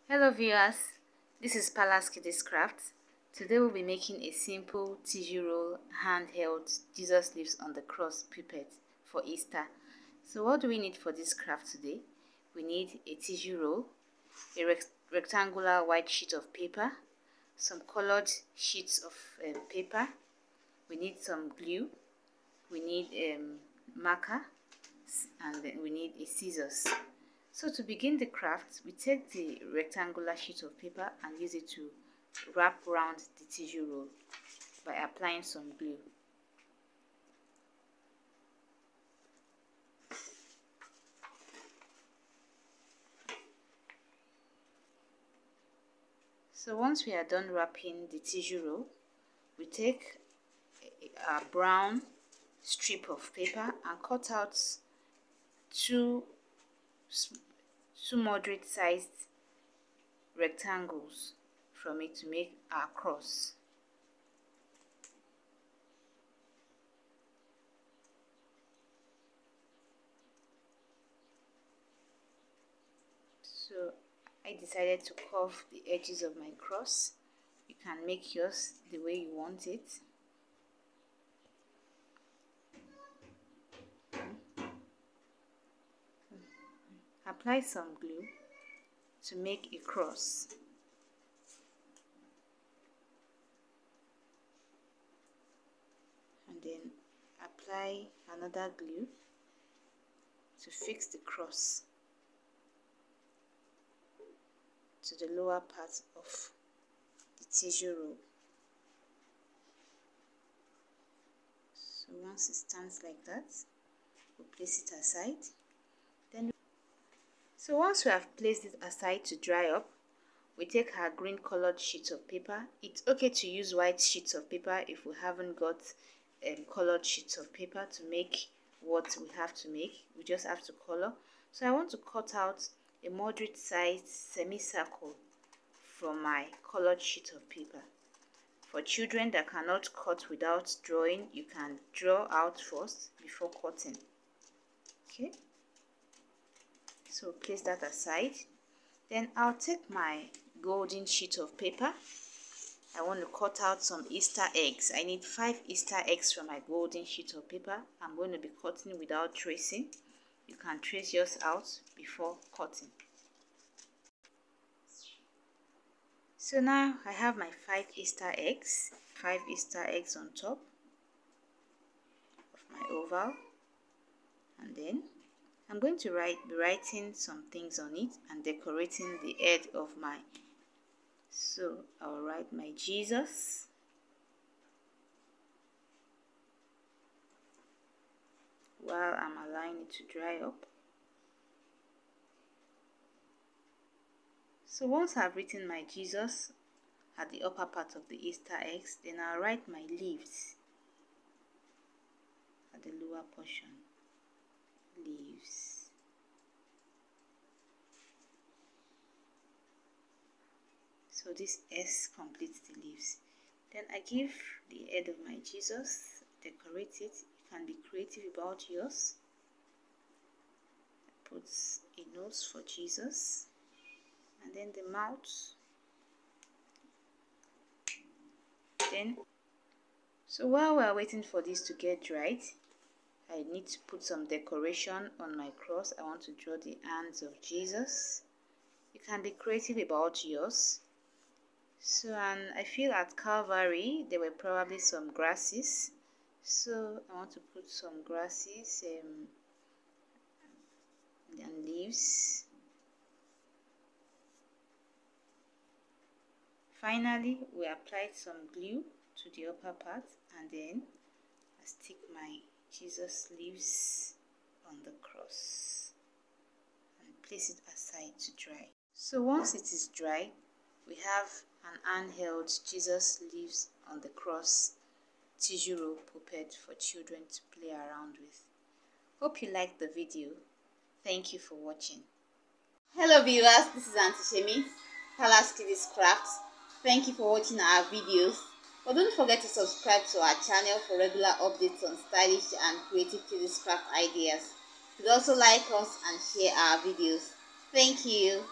Hello viewers, this is Palace Kiddies Crafts. Today we'll be making a simple tissue roll handheld Jesus lives on the cross puppet for Easter. So what do we need for this craft today? We need a tissue roll, a rectangular white sheet of paper, some colored sheets of paper, we need some glue, we need marker, and then we need a scissors. So to begin the craft, we take the rectangular sheet of paper and use it to wrap around the tissue roll by applying some glue. So once we are done wrapping the tissue roll, we take a brown strip of paper and cut out two moderate sized rectangles from it to make our cross. So I decided to curve the edges of my cross. You can make yours the way you want it. Apply some glue to make a cross. And then apply another glue to fix the cross to the lower part of the tissue roll. So once it stands like that, we'll place it aside. So once we have placed it aside to dry up, we take our green colored sheet of paper. It's okay to use white sheets of paper if we haven't got colored sheets of paper to make what we have to make. We just have to color. So I want to cut out a moderate sized semicircle from my colored sheet of paper. For children that cannot cut without drawing, you can draw out first before cutting. Okay. So place that aside. Then I'll take my golden sheet of paper. I want to cut out some Easter eggs. I need 5 Easter eggs from my golden sheet of paper. I'm going to be cutting without tracing. You can trace yours out before cutting. So now I have my 5 Easter eggs. 5 Easter eggs on top of my oval. And then I'm going to be writing some things on it and decorating the head of my. So I'll write my Jesus, while I'm allowing it to dry up. So once I've written my Jesus at the upper part of the Easter eggs, then I'll write my leaves at the lower portion. Leaves. So this S completes the leaves. Then I give the head of my Jesus, decorate it. You can be creative about yours. I put a nose for Jesus, and then the mouth. Then, so while we're waiting for this to get dried, I need to put some decoration on my cross. I want to draw the hands of Jesus. You can be creative about yours. So, and I feel at Calvary there were probably some grasses. So I want to put some grasses and leaves. Finally, we applied some glue to the upper part, and then I stick my Jesus leaves on the cross and place it aside to dry. So once it is dry, we have an handheld Jesus lives on the cross tissue roll puppet for children to play around with. Hope you liked the video. Thank you for watching. Hello viewers, this is Auntie Shemi, Palace Kiddies Crafts. Thank you for watching our videos. But don't forget to subscribe to our channel for regular updates on stylish and creative kiddies craft ideas. You could also like us and share our videos. Thank you.